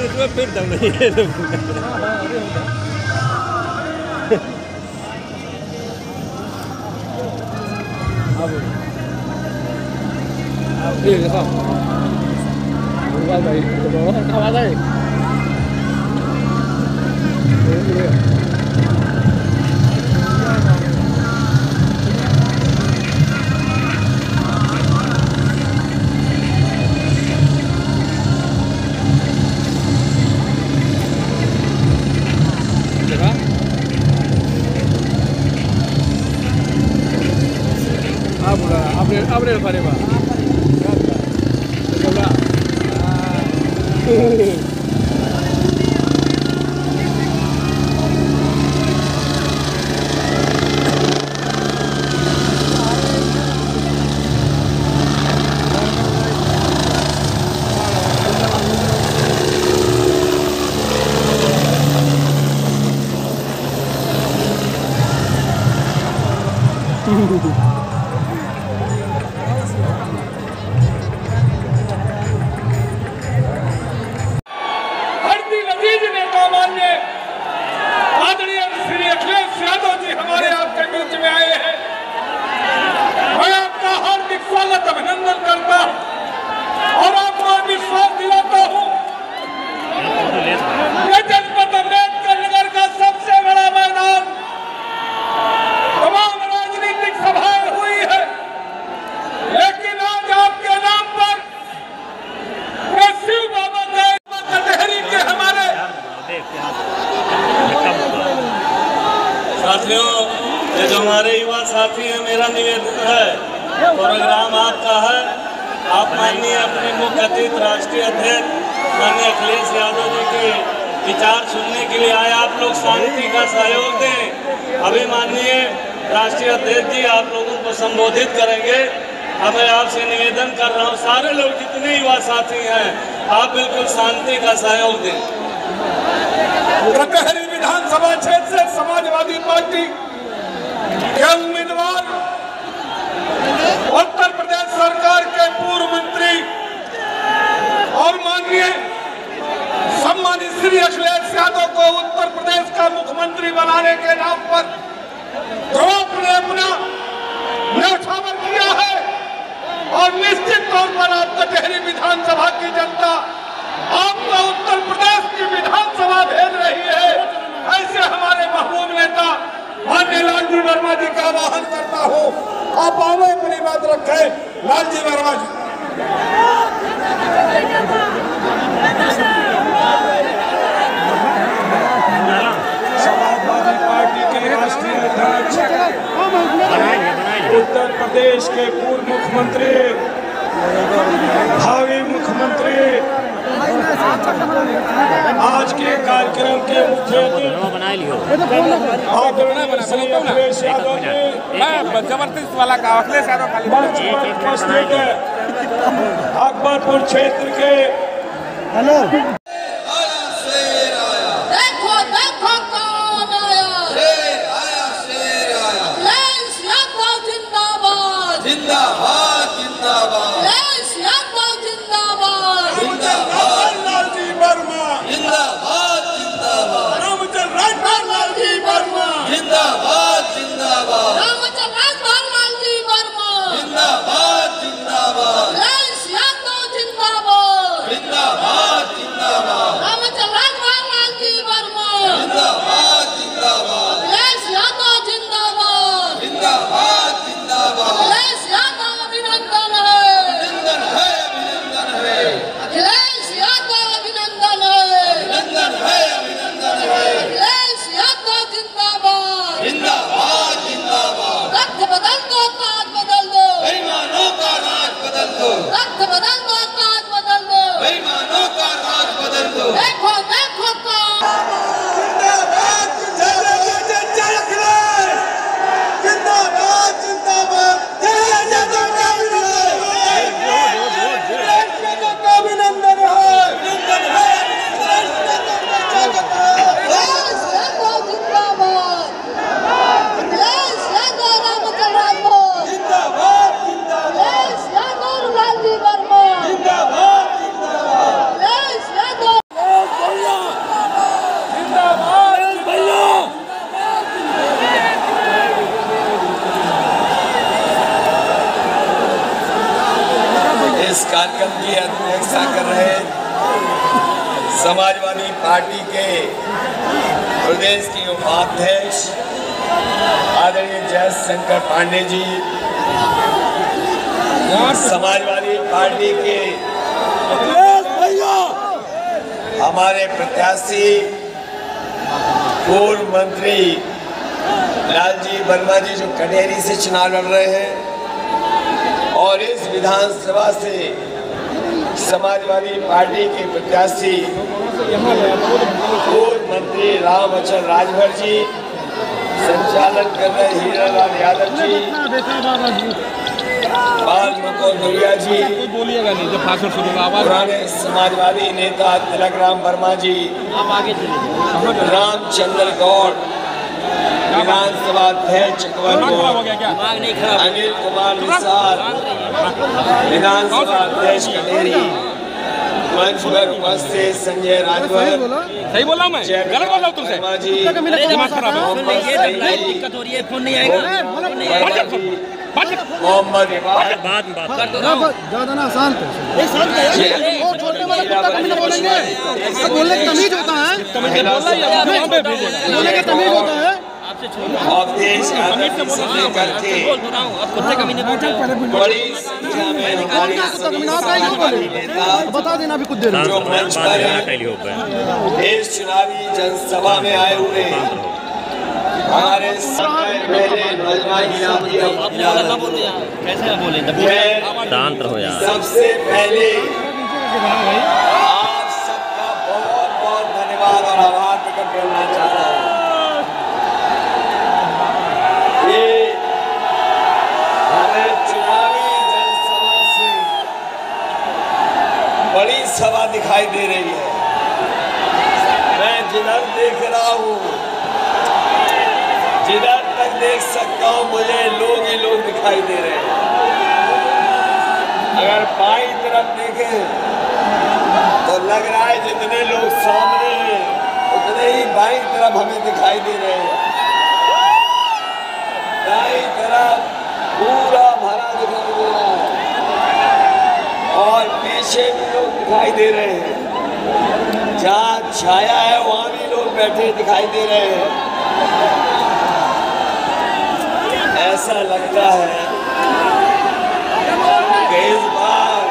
इसमें फिर दम नहीं है भाई आवाज आई abre el parema. साथियों, ये जो हमारे युवा साथी हैं, मेरा निवेदन है, प्रोग्राम आपका है। आप माननीय अपने मुख्य अतिथि राष्ट्रीय अध्यक्ष माननीय अखिलेश यादव जी के विचार सुनने के लिए आए। आप लोग शांति का सहयोग दें। अभी माननीय राष्ट्रीय अध्यक्ष जी आप लोगों को संबोधित करेंगे। अब मैं आपसे निवेदन कर रहा हूँ, सारे लोग जितने युवा साथी हैं, आप बिल्कुल शांति का सहयोग दें। कटहरी विधानसभा क्षेत्र से समाजवादी पार्टी के उम्मीदवार उत्तर प्रदेश सरकार के पूर्व मंत्री और माननीय सम्मानित श्री अखिलेश यादव को उत्तर प्रदेश का मुख्यमंत्री बनाने के नाम पर जो आपने अपना न्यौछावर किया है, और निश्चित तौर पर आप कटहरी विधानसभा की जनता आपको उत्तर प्रदेश की विधानसभा भेज रही है। ऐसे हमारे महबूब नेता माननीय लालजी वर्मा जी का आह्वान करता हूँ, आप आवे अपनी बात रखें। लालजी वर्मा जी। समाजवादी पार्टी के राष्ट्रीय अध्यक्ष, उत्तर प्रदेश के पूर्व मुख्यमंत्री, भावी मुख्यमंत्री, आज के कार्यक्रम के मुख्य अतिथि अखिलेश यादव जी, जबरदस्त वाला का अखिलेश यादव अकबरपुर क्षेत्र के हेलो जिंदाबाद जिंदाबाद जिंदाबाद लालजी वर्मा जिंदाबाद जिंदाबाद लालजी वर्मा जिंदाबाद जिंदाबाद लालजी वर्मा जिंदाबाद जिंदाबाद जिंदाबाद जिंदाबाद जिंदाबाद कार्यक्रम की अध्यक्षता कर रहे समाजवादी पार्टी के प्रदेश की उपाध्यक्ष आदरणीय जयशंकर पांडे जी, समाजवादी पार्टी के हमारे प्रत्याशी पूर्व मंत्री लालजी वर्मा जी जो कटेरी से चुनाव लड़ रहे हैं, और इस विधानसभा से समाजवादी पार्टी के प्रत्याशी पूर्व मंत्री रामअचल राजभर जी, संचालन कर रहे हीरालाल यादव जी, बाल मुकुंद दुरिया जी, बोलिएगा नहीं जब भाषण शुरू होगा। पुराने समाजवादी नेता तिलक राम वर्मा जी, रामचंद्र गौड़, विधानसभा अध्यक्ष अनिल कुमार निसार, विधानसभा अध्यक्ष कटेरी, मंच पर उपस्थित संजय राजभर, सही बोला मैं, गलत बोला हूं तुमसे। दिक्कत हो रही है, फोन नहीं आएगा। मोहम्मद बाद ज्यादा ना शांत वो छोटे वाले कुत्ता कमीने बोलेंगे, बोलने की तमीज होता है, बोलने की तमीज होता है। अवधेश से लेकर के बड़ी संख्या में हमारे बता देना अभी कुछ देर में जो मंच पर इस चुनावी जनसभा में आए हुए हमारे सबसे पहले आप सबका बहुत बहुत धन्यवाद और आभार प्रकट करना चाहता हूँ। ये हमें चुनावी जनसभा से बड़ी सभा दिखाई दे रही है। मैं जिधर देख रहा हूँ, जिधर तक देख सकता हूँ, मुझे लोग ही लोग दिखाई दे रहे हैं। अगर बाईं तरफ देखें तो लग रहा है जितने लोग सामने हैं उतने ही बाईं तरफ हमें दिखाई दे रहे हैं। दाईं तरफ पूरा भरा दिखाई दे रहा है और पीछे भी लोग दिखाई दे रहे हैं। जहाँ छाया है वहाँ भी लोग बैठे दिखाई दे रहे हैं। ऐसा लगता है कि इस बार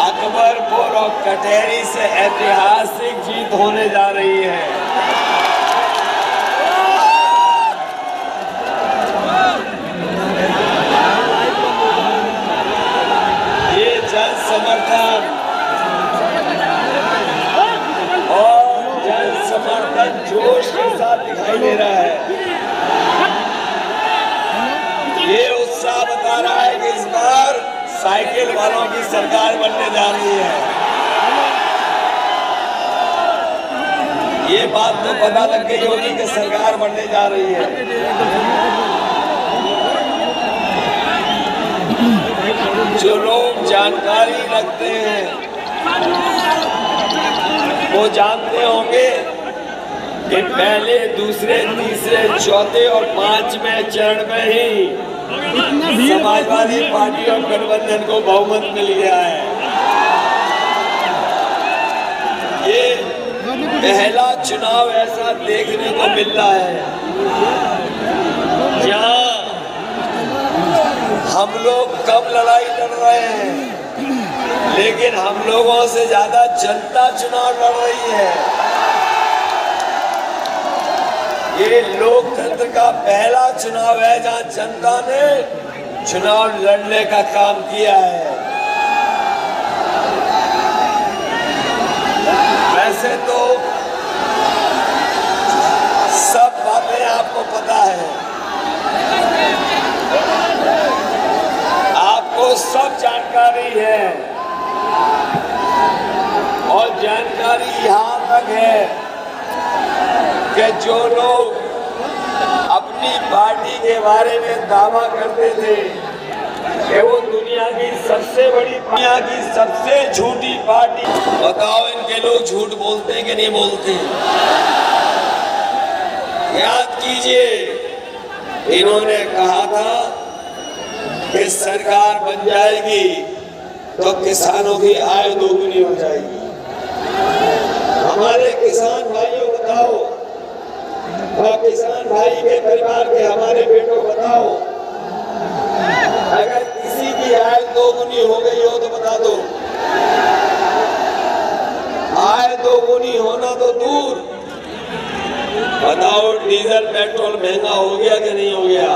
अकबरपुर और कटेरी से ऐतिहासिक जीत होने जा रही है। ये जन समर्थन और जन समर्थन जोश के साथ दिखाई दे रहा है। ये उत्साह बता रहा है कि इस बार साइकिल वालों की सरकार बनने जा रही है। ये बात तो पता लग गई होगी कि सरकार बनने जा रही है। जो लोग जानकारी रखते हैं वो जानते होंगे कि पहले, दूसरे, तीसरे, चौथे और पांचवें चरण में ही समाजवादी पार्टी और गठबंधन को बहुमत मिल गया है। ये पहला चुनाव ऐसा देखने को मिल रहा है जहां हम लोग कम लड़ाई लड़ रहे हैं, लेकिन हम लोगों से ज्यादा जनता चुनाव लड़ रही है। ये लोकतंत्र का पहला चुनाव है जहां जनता ने चुनाव लड़ने का काम किया है। वैसे तो सब बातें आपको पता है, आपको सब जानकारी है, और जानकारी यहाँ तक है कि जो लोग अपनी पार्टी के बारे में दावा करते थे कि वो दुनिया की सबसे बड़ी, दुनिया की सबसे झूठी पार्टी, बताओ इनके लोग झूठ बोलते हैं कि नहीं बोलते? याद कीजिए, इन्होंने कहा था कि सरकार बन जाएगी तो किसानों की आय दोगुनी हो जाएगी। हमारे किसान भाइयों बताओ, और किसान भाई के परिवार के हमारे बेटों बताओ, अगर किसी की आय दोगुनी हो गई हो तो बता दो। आय दोगुनी होना तो दूर, बताओ डीजल पेट्रोल महंगा हो गया कि नहीं हो गया?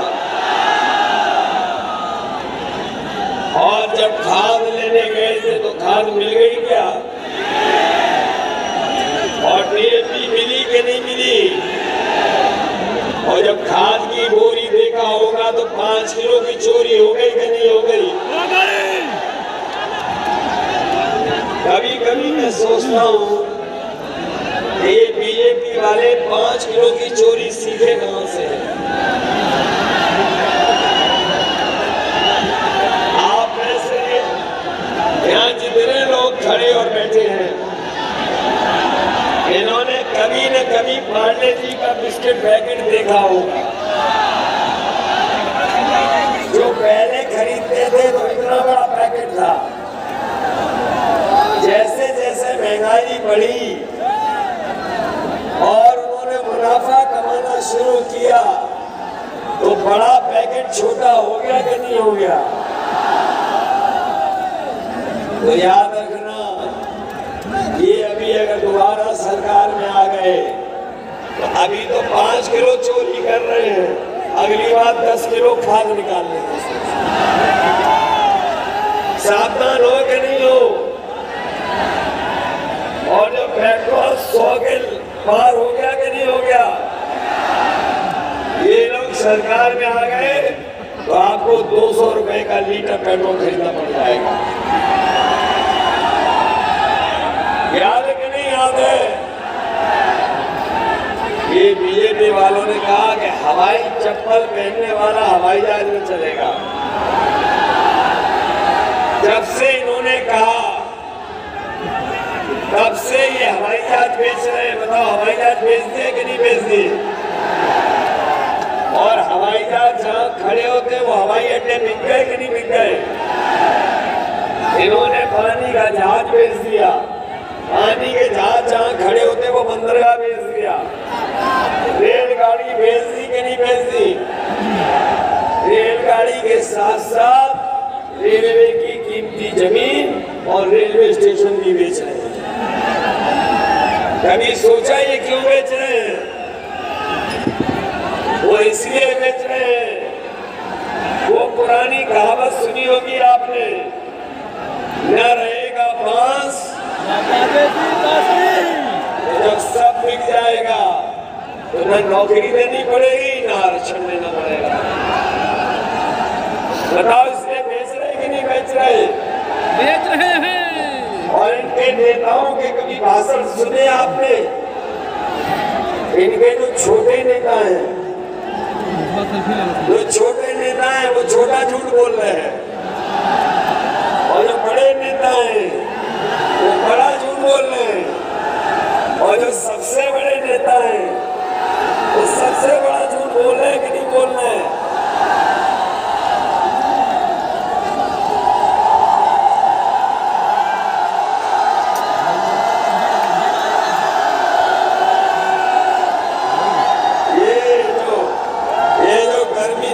और जब खाद लेने गए थे तो खाद मिल गई क्या? और डीएपी मिली कि नहीं मिली? और जब खाद की बोरी देखा होगा तो 5 किलो की चोरी हो गई कि नहीं हो गई? कभी कभी मैं सोचता हूँ ये बीजेपी वाले 5 किलो की चोरी सीखे कहां से है? आप में से यहाँ जितने लोग खड़े और बैठे हैं, इन्होंने कभी न कभी पांडे जी का बिस्किट पैकेट देखा होगा। जो पहले खरीदते थे तो इतना बड़ा पैकेट था, जैसे जैसे महंगाई बढ़ी और उन्होंने मुनाफा कमाना शुरू किया तो बड़ा पैकेट छोटा हो गया कि नहीं हो गया? तो याद रखना, ये अभी अगर दोबारा सरकार में आ गए तो अभी तो 5 किलो चोरी कर रहे हैं, अगली बार 10 किलो खाद निकाल लेंगे। सावधान हो कि नहीं हो? और जब पेट्रोल 100 के पार हो गया कि नहीं हो गया? ये लोग सरकार में आ गए तो आपको 200 रुपए का लीटर पेट्रोल खरीदना पड़ जाएगा। याद है कि नहीं याद है? ये बीजेपी वालों ने कहा कि हवाई चप्पल पहनने वाला हवाई जहाज में चलेगा। जब से इन्होंने कहा तब से ये हवाई जहाज बेच रहे हैं। बताओ हवाई जहाज बेच दिए कि नहीं बेच दिए? और हवाई जहाज जहाँ खड़े होते वो हवाई अड्डे बिक गए कि नहीं बिक गए? इन्होंने पानी का जहाज बेच दिया, पानी के जहाज जहाँ खड़े होते वो बंदरगाह बेच दिया। रेलगाड़ी बेच दी कि नहीं बेच दी? रेलगाड़ी के साथ साथ रेलवे की कीमती जमीन और रेलवे स्टेशन भी बेच रहे हैं। कभी सोचा ये क्यों बेच रहे हैं? वो इसलिए बेच रहे हैं, वो पुरानी कहावत सुनी होगी आपने, न रहेगा बांस तो जब सब बिक जाएगा तो न नौकरी देनी पड़ेगी न आरक्षण देना पड़ेगा। बताओ इसलिए बेच रहे कि नहीं बेच रहे? बेच रहे हैं। और इनके नेताओं के कभी भाषण सुने आपने? इनके जो छोटे नेता हैं, जो छोटे नेता हैं वो छोटा झूठ बोल रहे हैं, और जो बड़े नेता हैं वो बड़ा झूठ बोल रहे हैं, और जो सबसे बड़े नेता हैं वो सबसे बड़ा झूठ बोल रहे हैं कि नहीं बोल रहे हैं?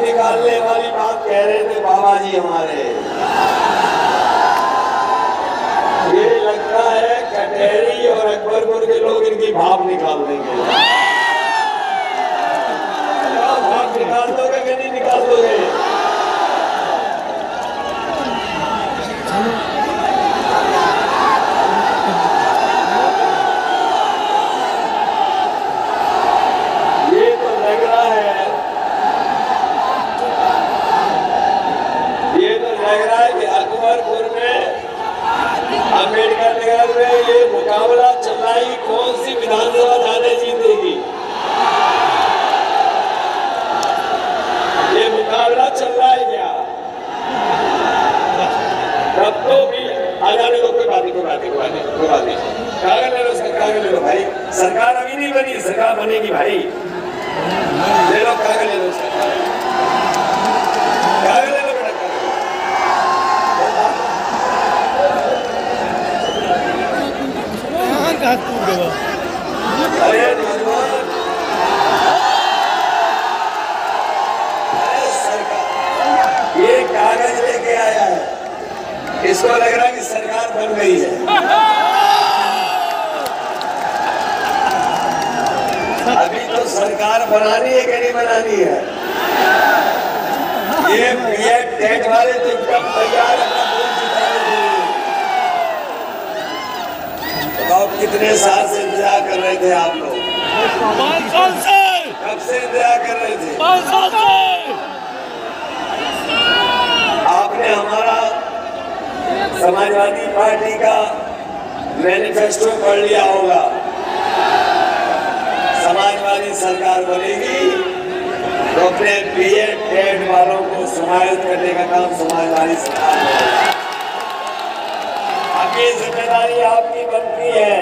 निकालने वाली बात कह रहे थे बाबा जी हमारे, ये लगता है कटहरी और अकबरपुर के लोग इनकी भाप निकाल देंगे। भाप निकाल दोगे कि नहीं निकाल दोगे? ये तो लग रहा है, लग रहा है कि अकबरपुर में अम्बेडकर नगर में ये मुकाबला चल रहा है, कौन सी विधानसभा जाने जीतेगी। ये मुकाबला चल रहा है क्या? तब तो भी आजाने दो, कोई बात नहीं। कागज ले लो, कागज ले लो भाई, सरकार अभी नहीं बनी, सरकार बनेगी भाई। ले लो कागज, ले लो कागज, ले लो बेटा कागज। अरे नौजवान, अरे सरकार ये कागज लेके आया है, इसको लग रहा है कि सरकार बन गई है। अभी तो सरकार बनानी है कि नहीं बनानी है? ये बीएड टेट वाले तो एकदम तैयार अपना वोट जिताने के लिए। बताओ कितने साल से इंतजार कर रहे थे आप लोग? 5 साल से। कब से इंतजार कर रहे थे? 5 साल से। आपने हमारा समाजवादी पार्टी का मैनिफेस्टो पढ़ लिया होगा। समाजवादी सरकार बनेगी तो अपने बीएड टेट वालों को समाहित करने का काम समाजवादी सरकार करेगी। आपकी जिम्मेदारी आपकी बनती है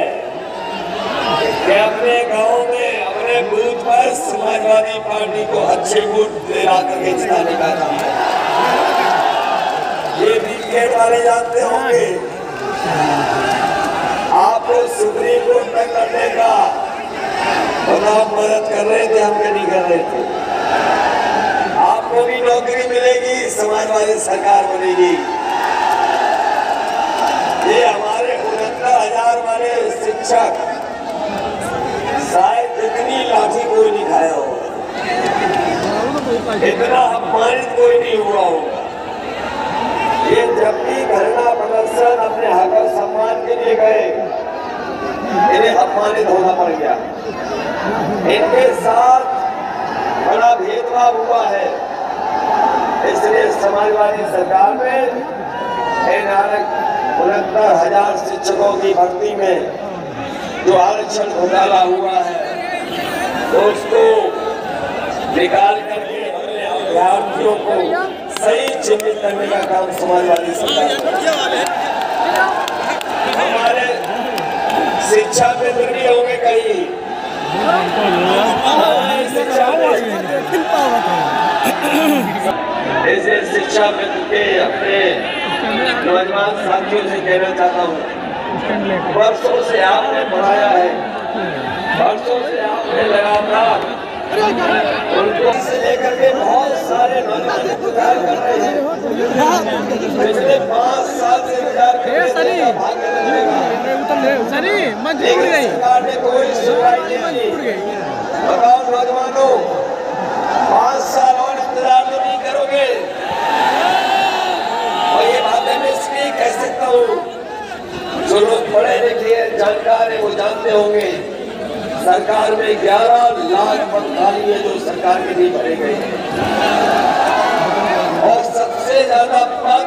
कि अपने गांव में अपने बूथ पर समाजवादी पार्टी को अच्छे वोट दिला करके जिताने का काम है। ये बीएड वाले जानते होंगे, आपको सुप्रीम कोर्ट तक करने का आप मदद कर रहे थे, हम नहीं कर रहे थे। आपको भी नौकरी मिलेगी, समाजवादी सरकार बनेगी। ये हमारे 69,000 वाले शिक्षक शायद इतनी लाठी कोई नहीं खाया होगा, इतना अपमानित कोई नहीं हुआ होगा। ये जब भी धरना प्रदर्शन अपने हक और सम्मान के लिए गए, इन्हें अपमानित होना पड़ गया। इनके साथ बड़ा भेदभाव हुआ है, इसलिए समाजवादी सरकार में 69,000 शिक्षकों की भर्ती में जो आरक्षण घोटाला हुआ है, तो उसको निकाल करके अपने अभ्यर्थियों को सही चिन्हित करने का काम समाजवादी सरकार। हमारे शिक्षा मित्र भी होंगे कहीं, ऐसे शिक्षा मित्र के अपने नौजवान साथियों से कहना चाहता हूँ, वर्षों से आपने पढ़ाया है, वर्षों से आपने लगातार उनको से लेकर के बहुत सारे नौजवान इंतजार कर रहे हैं। पिछले 5 साल से इंतजार कर रहे हैं, भाग्य लगेगा। लेकिन सरकार ने कोई सुनवाई नहीं की। बताओ नौजवानों, 5 साल और इंतजार तो नहीं करोगे? और ये बातें मैं इसलिए कह सकता हूँ, जो लोग पढ़े लिखे जानकार है वो जानते होंगे, सरकार में 11 लाख पद खाली है जो सरकार के लिए भरे गए हैं। और सबसे ज्यादा पद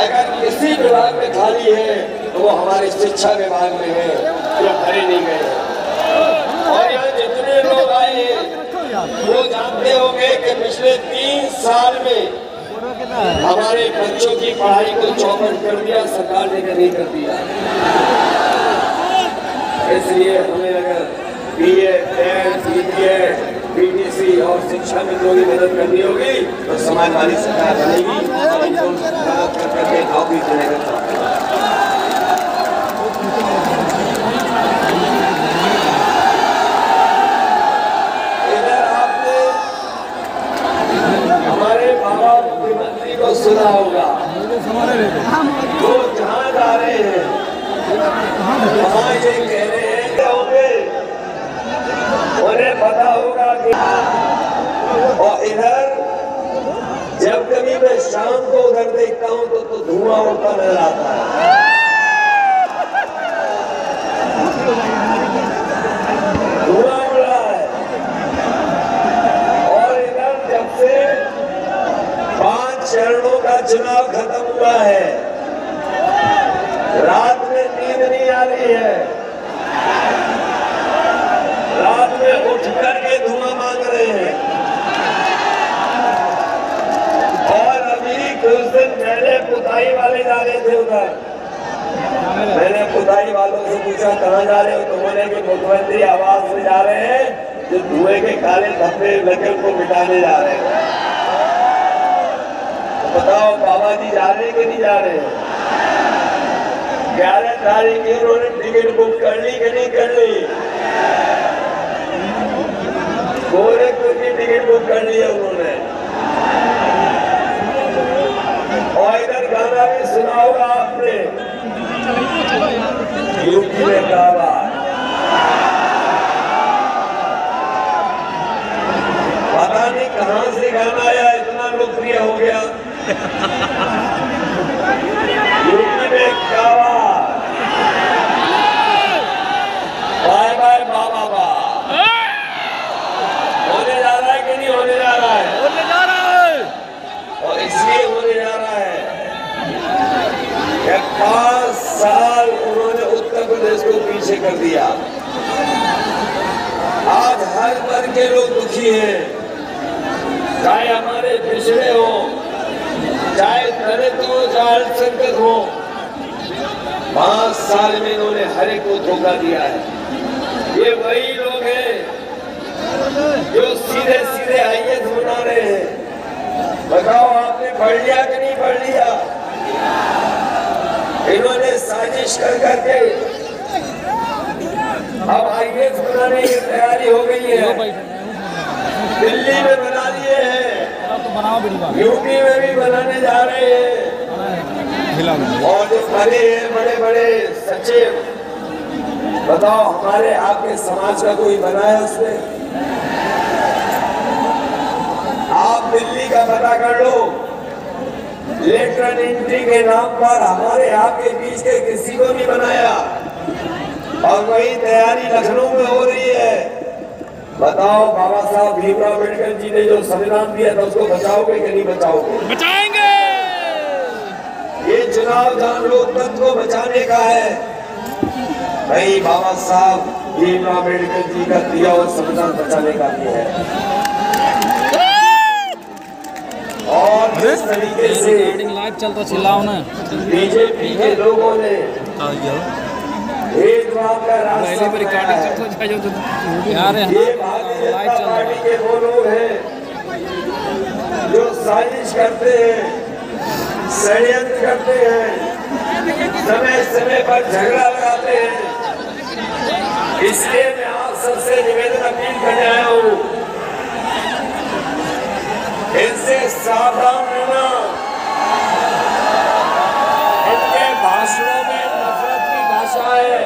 अगर किसी विभाग में खाली है तो वो हमारे शिक्षा विभाग में है, जो भरे नहीं गए हैं। और यहाँ जितने लोग आए हैं वो जानते होंगे कि पिछले 3 साल में हमारे बच्चों की पढ़ाई को चौपट कर दिया सरकार ने, नहीं कर दिया। इसलिए हमें अगर बीएड, टेट, बीपीएड, बीटीसी और शिक्षा मित्रों की मदद करनी होगी तो समाजवादी सरकार बनेगी और इनको मदद करके नौकरी देने का काम। इधर आपने हमारे बाबा मुख्यमंत्री को सुना होगा, वो जहाँ जा रहे हैं वहाँ ये कह रहे हैं उन्हें पता होगा कि, और इधर जब कभी मैं शाम को उधर देखता हूँ तो धुआं उड़ता नजर आता है। धुआं उड़ रहा है। और इधर जब से 5 चरणों का चुनाव खत्म हुआ है, रात में नींद नहीं आ रही है, रात में उठ करके धुआं मांग रहे हैं। और अभी कुछ दिन पहले पुताई वाले जा रहे थे उधर, मैंने पुताई वालों से पूछा कहाँ जा रहे हो, तो बोले कि मुख्यमंत्री आवास में जा रहे हैं, जो धुएं के काले धब्बे लगे उनको मिटाने जा रहे हैं। तो बताओ बाबा जी जा रहे हैं कि नहीं जा रहे हैं? 11 तारीख की उन्होंने टिकट बुक कर ली कि नहीं कर ली? गोरखपुर की टिकट बुक कर ली है उन्होंने। और इधर गाना भी सुना होगा आपने, यूपी में गावा। पता नहीं कहां से गाना आया, इतना लोकप्रिय हो गया। यूपी में गावा, बाय बाय बाबा बा। होने जा रहा है कि नहीं होने जा रहा है? होने जा रहा है। और इसलिए होने जा रहा है कि 5 साल उन्होंने उत्तर प्रदेश को पीछे कर दिया। आज हर वर्ग के लोग दुखी हैं, चाहे हमारे पिछड़े हो, चाहे दलित हो, चाहे अल्पसंख्यक हो। 5 साल में इन्होंने हर एक को धोखा दिया है। ये वही लोग हैं जो सीधे सीधे आईएएस बना रहे हैं। बताओ आपने पढ़ लिया कि नहीं पढ़ लिया? इन्होंने साजिश कर करके अब आईएएस बनाने की तैयारी हो गई है। दिल्ली में बना दिए हैं, यूपी में भी बनाने जा रहे हैं। और जो बड़े हैं, बड़े बड़े सचिव, बताओ हमारे आपके समाज का कोई बना है उसमें? आप दिल्ली का पता कर लो, लेटर एंट्री के नाम पर हमारे आपके बीच के किसी को नहीं बनाया। और वही तैयारी लखनऊ में हो रही है। बताओ बाबा साहब भीमराव अम्बेडकर जी ने जो संविधान दिया था उसको बचाओगे कि नहीं बचाओगे? बचाएंगे। ये चुनाव जहां लोकतंत्र को बचाने का है, भाई बाबा साहब भीमराव अम्बेडकर जी का दिया हुआ संविधान बचाने का भी है। और इस तरीके से लाइव चलता चिल्लाओ ना। बीजेपी के लोगों ने भेदभाव का रास्ता यार ये भारतीय जनता पार्टी के वो लोग हैं जो साजिश करते हैं, षड्यंत्र करते हैं, समय समय पर झगड़ा लगाते हैं। इसलिए मैं आप सबसे निवेदन अपील करने आया हूँ, इनसे सावधान रहना। इनके भाषणों में नफरत की भाषा है,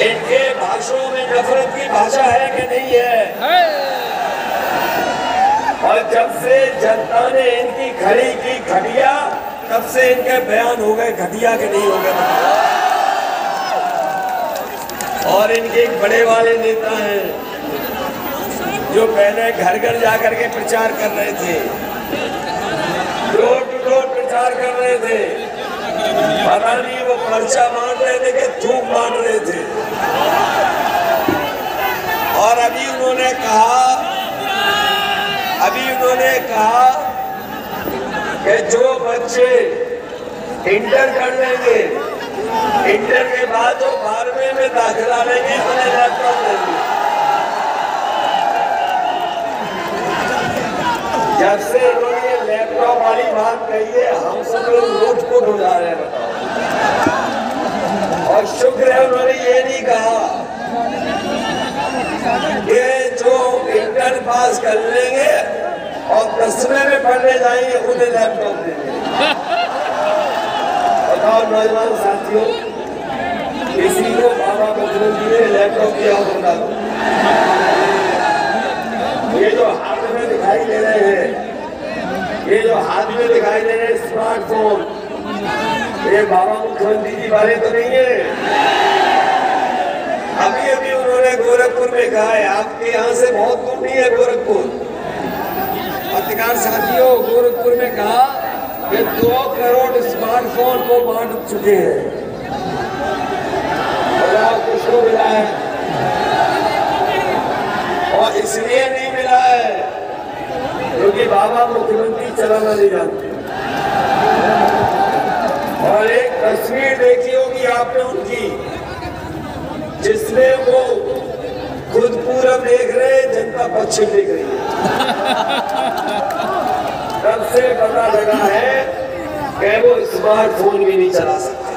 इनके भाषणों में नफरत की भाषा है कि नहीं है? और जब से जनता ने इनकी खड़ी की घटिया, तब से इनके बयान हो गए घटिया के नहीं हो गए। और इनके एक बड़े वाले नेता हैं जो पहले घर घर जाकर के प्रचार कर रहे थे, डोर टू डोर प्रचार कर रहे थे। पता नहीं वो पर्चा बांट रहे थे कि थूक बांट रहे थे। और अभी उन्होंने कहा कि जो बच्चे इंटर कर लेंगे, इंटर के बाद जो 12वीं में दाखिला लेंगे उन्हें लैपटॉप देंगे। जब से इन्होंने लैपटॉप वाली बात कही है, हम सब लोग लूटपुट हो जा रहे हैं। बताओ। और शुक्र है उन्होंने ये नहीं कहा कि जो इंटर पास कर लेंगे और 10वीं में पढ़ने जाएंगे उन्हें लैपटॉप देंगे। बताओ नौजवान साथियों, किसी को बाबा मुख्यमंत्री ने लैपटॉप दिया हो बता दो। ये जो हाथ में दिखाई दे रहे हैं, ये जो हाथ में दिखाई दे रहे हैं स्मार्टफोन, ये बाबा मुख्यमंत्री जी वाले तो नहीं है। अभी अभी उन्होंने गोरखपुर में कहा है, आपके यहाँ से बहुत दूर नहीं है गोरखपुर। पत्रकार साथियों, गोरखपुर में कहा कि 2 करोड़ स्मार्टफोन को बांट चुके हैं। किसको मिला है? और इसलिए नहीं मिला है क्योंकि बाबा मुख्यमंत्री चलाना नहीं जानते। और एक तस्वीर देखी होगी आपने उनकी, जिसमें वो खुद पूरब देख रहे, जनता पश्चिम देख रही है। तब से पता लगा है कि वो स्मार्टफोन भी नहीं चला सकते।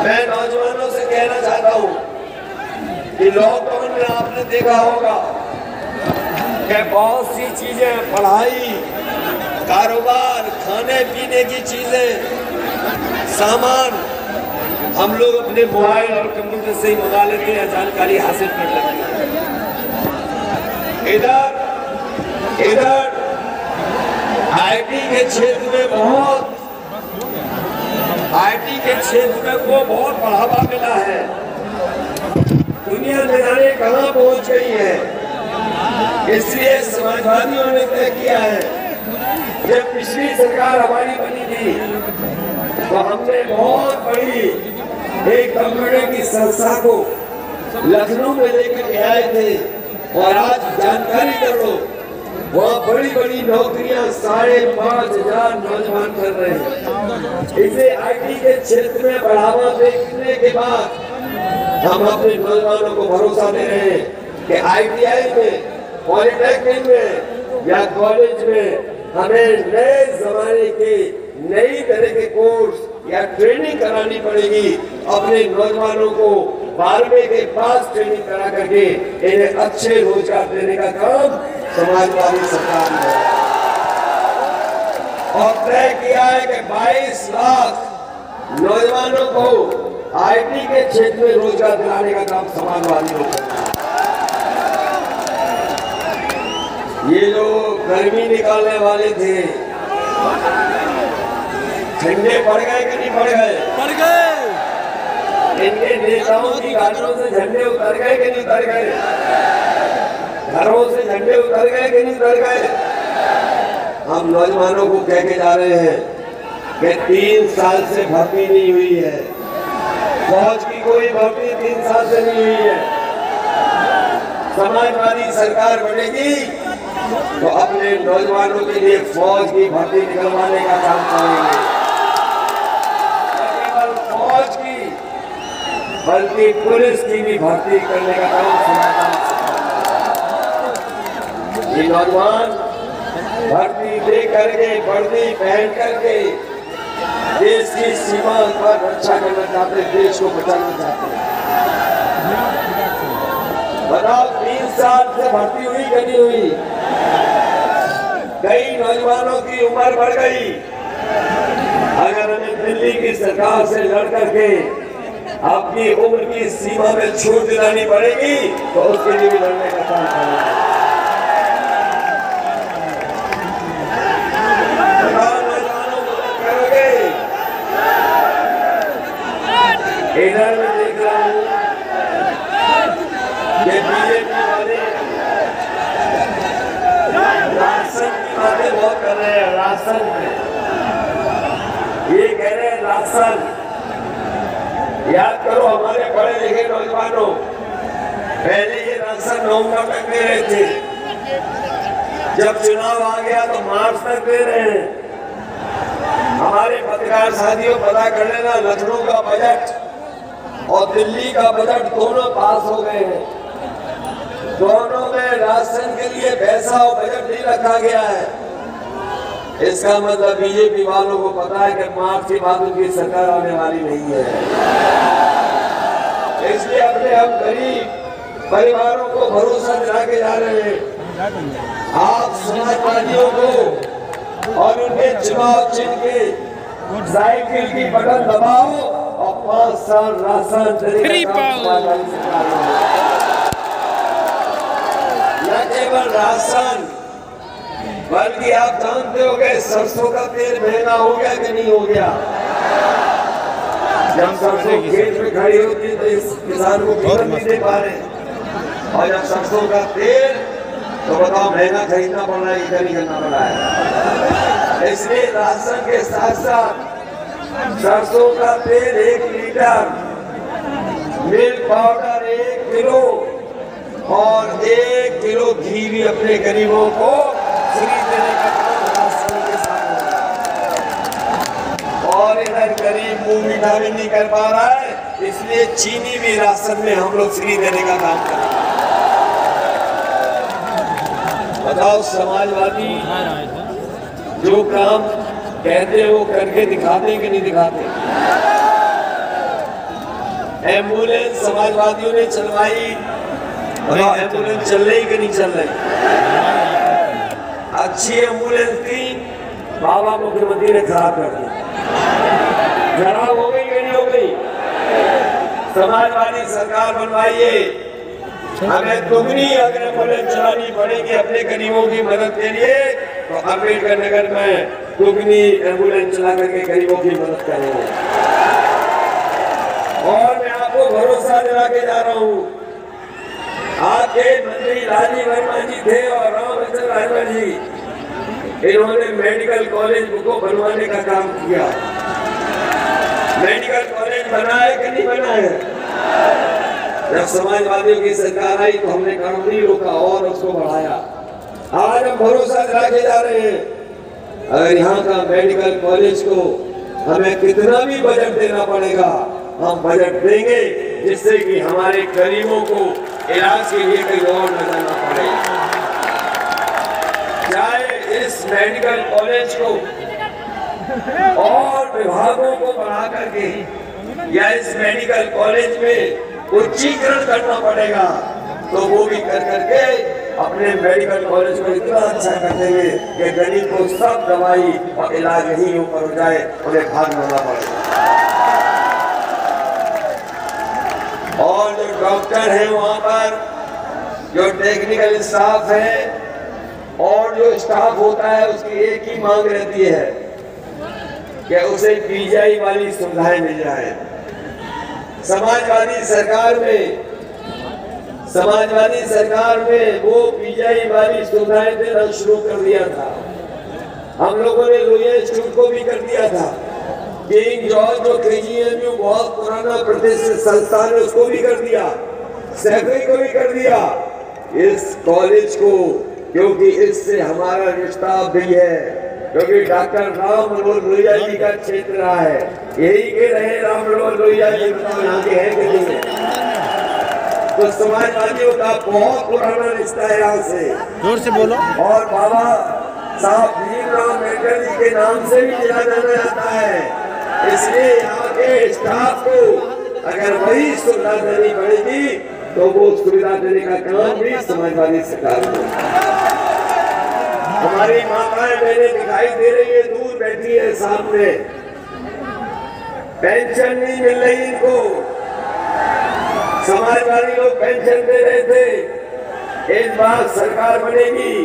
मैं नौजवानों से कहना चाहता हूं कि लॉकडाउन में आपने देखा होगा कि बहुत सी चीजें, पढ़ाई, कारोबार, खाने पीने की चीजें, सामान हम लोग अपने मोबाइल और कंप्यूटर से ही मंगा लेते हैं, जानकारी हासिल कर लेते हैं। इधर आईटी के क्षेत्र में को बहुत बढ़ावा मिला है। दुनिया न जाने कहां पहुंच गई है। इसलिए समाजवादियों ने तय किया है, जब पिछली सरकार हमारी बनी थी तो हमने बहुत बड़ी एक कंप्यूटर की संस्था को लखनऊ में लेकर के आए थे और आज जानकारी करो वहाँ बड़ी बड़ी नौकरियां 5,500 नौजवान कर रहे हैं। इसे आईटी के क्षेत्र में बढ़ावा देने के बाद हम अपने नौजवानों को भरोसा दे रहे हैं कि आईटीआई में, पॉलिटेक्निक में या कॉलेज में हमें नए जमाने के नई तरह के कोर्स या ट्रेनिंग करानी पड़ेगी। अपने नौजवानों को 12वीं के पास ट्रेनिंग करा करके इन्हें अच्छे रोजगार देने का काम समाजवादी सरकार ने और तय किया है कि 22 लाख नौजवानों को आईटी के क्षेत्र में रोजगार दिलाने का काम समाजवादी लोग करते हैं। ये जो गर्मी निकालने वाले थे, ठंडे पड़ गए कि नहीं पड़ गए? पड़ गए। इनके नेताओं की गाड़ियों से झंडे उतर गए कि नहीं उतर गए? घरों से झंडे उतर गए कि नहीं उतर गए? हम नौजवानों को कह के जा रहे हैं कि 3 साल से भर्ती नहीं हुई है, फौज की कोई भर्ती 3 साल से नहीं हुई है। समाजवादी सरकार बनेगी तो अपने नौजवानों के लिए फौज की भर्ती निकलवाने का काम करेंगे। केवल फौज की बल्कि पुलिस की भी भर्ती करने का काम समाजवादी सरकार। ये नौजवान भर्ती दे करके, वर्दी पहन करके देश की सीमा पर रक्षा करना चाहते, देश को बचाना चाहते हैं। बताओ 3 साल से भर्ती हुई कि नहीं हुई? कई नौजवानों की उम्र बढ़ गई। अगर हमें दिल्ली की सरकार से लड़ करके अपनी उम्र की सीमा में छूट दिलानी पड़ेगी तो उसके लिए भी लड़ने का काम करेंगे। नौजवानों को करोगे। इधर मैं देख रहा हूँ कि बीजेपी वाले राशन की बातें बहुत कर रहे हैं। राशन ये कह रहे हैं राशन, याद करो हमारे पढ़े लिखे नौजवानों, पहले ये राशन नवंबर तक दे रहे थे, जब चुनाव आ गया तो मार्च तक दे रहे हैं। हमारे पत्रकार साथियों पता कर लेना, लखनऊ का बजट और दिल्ली का बजट दोनों पास हो गए हैं। दोनों में राशन के लिए पैसा और बजट नहीं रखा गया है। इसका मतलब बीजेपी वालों को पता है कि मार्च के बाद उनकी सरकार आने वाली नहीं है। इसलिए अपने हम गरीब परिवारों को भरोसा दिला के जा रहे हैं। आप समाजवादियों को और उनके चुनाव चिन्ह के साइकिल की बटन दबाओ और 5 साल राशन देने का काम समाजवादी सरकार ने। न केवल राशन बल्कि आप जानते हो कि सरसों का तेल महंगा हो गया कि नहीं हो गया? जब सरसों खेत में खड़ी होती है तो इस किसान को कीमत नहीं दे पा रहे, और जब सरसों का तेल तो बताओ महंगा खरीदना पड़ रहा है, इधर नहीं करना पड़ रहा है। इसलिए राशन के साथ साथ सरसों का तेल 1 लीटर, मिल्क पाउडर 1 किलो और 1 किलो घी भी अपने गरीबों को फ्री देने का काम राशन के साथ होगा। और इधर गरीब मुंह मीठा भी नहीं कर पा रहा है, इसलिए चीनी भी राशन में हम लोग फ्री देने का काम करेंगे। बताओ समाजवादी जो काम कहते हैं वो करके दिखाते कि नहीं दिखाते। एम्बुलेंस समाजवादियों ने चलवाई, एम्बुलेंस चल रही कि नहीं चल रही? अच्छी एम्बुलेंस थी, बाबा मुख्यमंत्री ने खराब कर दी। खराब हो गई कि नहीं हो गई? समाजवादी सरकार बनवाइए, हमें दुगनी अगर एम्बुलेंस चलानी पड़ेगी अपने गरीबों की मदद के लिए, तो अम्बेडकर नगर में दुगनी एम्बुलेंस चला करके गरीबों की मदद करेंगे। और मैं आपको भरोसा दिला के जा रहा हूँ, आपके मंत्री राजीव वर्मा जी थे और रामचंद्र राजवा जी, इन्होंने मेडिकल कॉलेज को बनवाने का काम किया। मेडिकल कॉलेज बना है कि नहीं बना है? जब समाजवादियों की सरकार आई तो हमने काम नहीं रोका और उसको बढ़ाया। आज हम भरोसा दिला के जा रहे हैं, अगर यहाँ का मेडिकल कॉलेज को हमें कितना भी बजट देना पड़ेगा, हम बजट देंगे, जिससे कि हमारे गरीबों को इलाज के लिए कहीं और न जाना पड़े। चाहे इस मेडिकल कॉलेज को और विभागों को बढ़ा करके या इस मेडिकल कॉलेज में उच्चीकरण करना पड़ेगा, तो वो भी कर करके अपने मेडिकल कॉलेज को इतना अच्छा कर देंगे कि गरीब को सब दवाई और इलाज यहीं ऊपर हो जाए, उन्हें भागना ना पड़े। और जो डॉक्टर हैं वहाँ पर, जो टेक्निकल स्टाफ है और जो स्टाफ होता है, उसकी एक ही मांग रहती है कि उसे पीजीआई वाली सुविधाएं मिल जाए। समाजवादी सरकार में वो पीजीआई वाली सुविधाएं देना शुरू कर दिया था। हम लोगों ने लोहिया इंस्टीट्यूट को भी कर दिया था। किंग जॉर्ज जो KGMU बहुत पुराना प्रतिष्ठित संस्थान है, उसको भी कर दिया, सैफई को भी कर दिया। इस कॉलेज को, क्योंकि इससे हमारा रिश्ता भी है, क्योंकि डॉक्टर राम मनोहर लोहिया जी का क्षेत्र रहा है, यही के रहे राम मनोहर लोहिया जी, बताओ यहाँ के हैं कि नहीं? तो समाजवादियों का बहुत पुराना रिश्ता है यहाँ से। जोर से बोलो। और बाबा साहब भीमराव अम्बेडकर जी के नाम से भी जाना जाता है, इसलिए यहाँ के स्टाफ को अगर वही सुविधा देनी पड़ेगी तो वो सुविधा देने का काम भी समाजवादी सरकार को। हमारी माताएं बहनें दिखाई दे रही है, दूर बैठी है सामने, पेंशन नहीं मिल रही इनको। समाजवादी लोग पेंशन दे रहे थे, इस बार सरकार बनेगी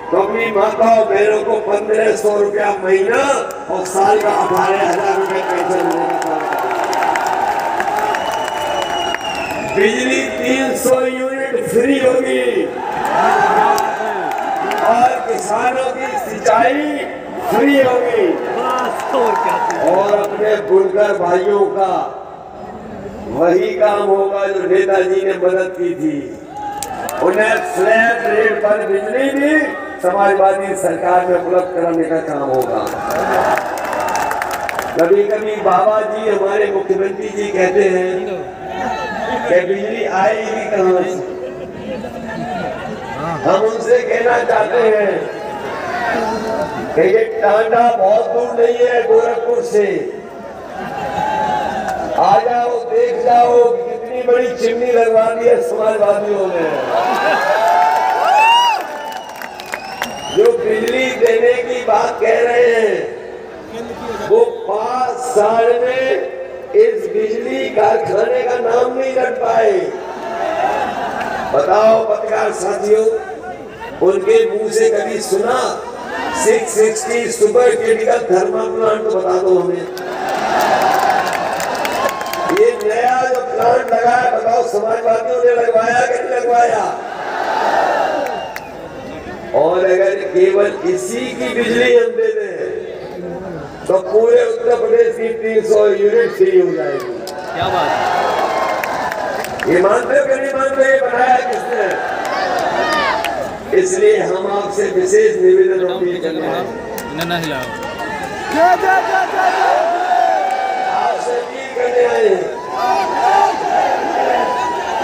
तो अपनी माताओं बहनों को 1500 रुपया महीना और साल का 18,000 रुपए पेंशन देने का काम करेगी। बिजली 300 यूनिट फ्री होगी और किसानों की सिंचाई फ्री होगी। और अपने बुनकर भाइयों का वही काम होगा जो नेताजी ने मदद की थी, उन्हें फ्लैट रेट पर बिजली भी समाजवादी सरकार में उपलब्ध कराने का काम होगा। कभी कभी बाबा जी हमारे मुख्यमंत्री जी कहते हैं कि बिजली आएगी कहां से। हम उनसे कहना चाहते हैं कि ये टांडा बहुत दूर नहीं है गोरखपुर से, आ जाओ देख जाओ कितनी बड़ी चिमनी लगवा दी है समाजवादियों ने। जो बिजली देने की बात कह रहे हैं वो 5 साल में इस बिजली कारखाने का नाम नहीं रख पाए। बताओ पत्रकार साथियों, उनके मुंह से कभी सुना 660 सुपर क्रिटिकल थर्मल प्लांट? तो बता दो हमें। ये नया जो प्लांट लगा है, बताओ समाजवादियों ने लगवाया कि नहीं लगवाया? और अगर केवल इसी की बिजली हम दे दें तो पूरे उत्तर प्रदेश की 300 यूनिट फ्री हो जाएगी। क्या बात? ये मानते हो कि नहीं मानते? ये बनाया किसने? इसलिए हम आपसे विशेष निवेदन अपील करते हैं, आपसे अपील करने आए हैं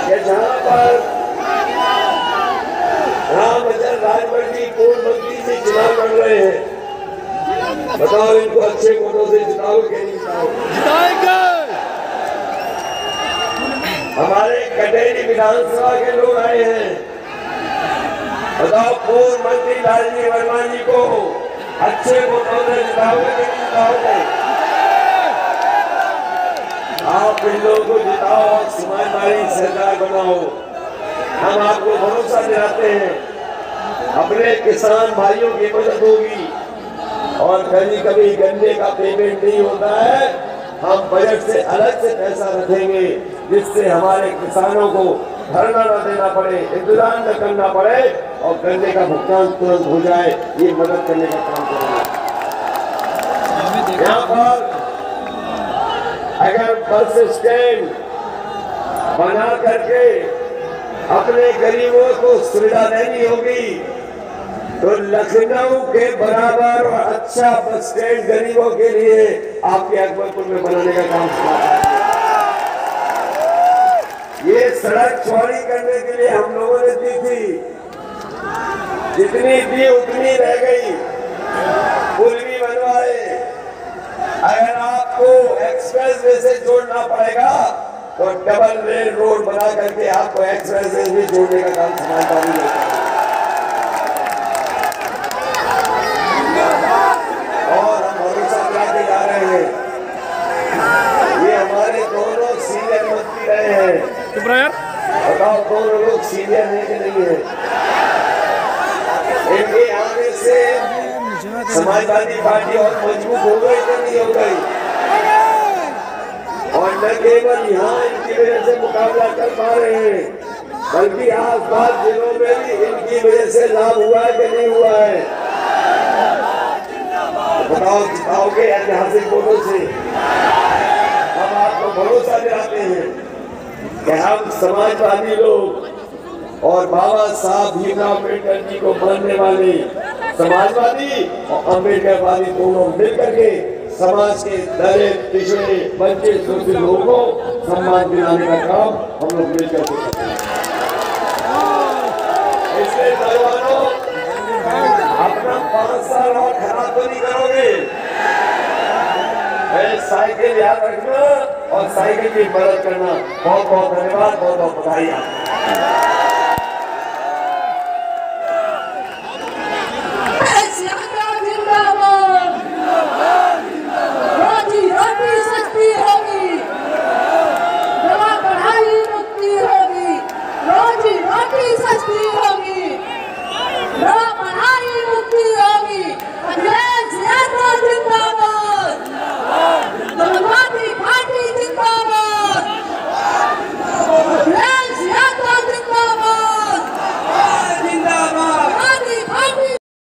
कि जहाँ पर रामचंद्र राजभर जी पूर्व मंत्री से चुनाव लड़ रहे हैं, बताओ इनको विधानसभा के लोग आए हैं। बताओ, पूर्व मंत्री लालजी वर्मा जी को अच्छे वोटों से जिताओगे कि नहीं जिताओगे? आप इन लोगों को जिताओ और समाजवादी सरकार बनाओ। हम आपको भरोसा दिलाते हैं, अपने किसान भाइयों की मदद होगी। और कभी गन्ने का पेमेंट नहीं होता है, हम बजट से अलग से पैसा रखेंगे, जिससे हमारे किसानों को धरना न देना पड़े, इंतजार न करना पड़े और गन्ने का भुगतान तुरंत हो जाए। ये मदद करने का काम करेंगे। यहाँ पर अगर बस स्टैंड बना करके अपने गरीबों को सुविधा देनी होगी तो लखनऊ के बराबर और अच्छा बस स्टैंड गरीबों के लिए आपके अकबरपुर में बनाने का काम चला है। ये सड़क चौड़ी करने के लिए हम लोगों ने दी थी, जितनी दी उतनी रह गई। पुल भी बनवाए। अगर आपको एक्सप्रेस वे से जोड़ना पड़ेगा तो डबल रेल रोड बना करके आपको एक्सप्रेस वे भी जोड़ने का काम समाजवादी लेता है। और हम भरोसा दिलाते जा रहे हैं, ये हमारे दोनों सीनियर मंत्री रहे हैं। बताओ, दोनों लोग सीनियर है कि नहीं है? इनके आने से समाजवादी पार्टी और मजबूत हो गई कि नहीं हो गई? और न केवल यहाँ इनकी वजह से मुकाबला कर पा रहे हैं, बल्कि आसपास जिलों में भी इनकी वजह से लाभ हुआ है कि नहीं हुआ है? बताओ, जिताओगे ऐतिहासिक वोटों से? हम आपको भरोसा दिलाते हैं कि हम समाजवादी लोग और बाबा साहब भीमराव अम्बेडकर जी को मानने वाले समाजवादी और अम्बेडकरवादी दोनों मिलकर के समाज के दलित, पिछड़े, वंचित, शोषित लोगों को सम्मान दिलाने का काम हम लोग मिलकर के करते हैं। इसलिए नौजवानों, अपना 5 साल और खराब तो नहीं करोगे। साइकिल याद रखना और साइकिल की मदद करना। बहुत बहुत धन्यवाद, बहुत बहुत बधाई आपको।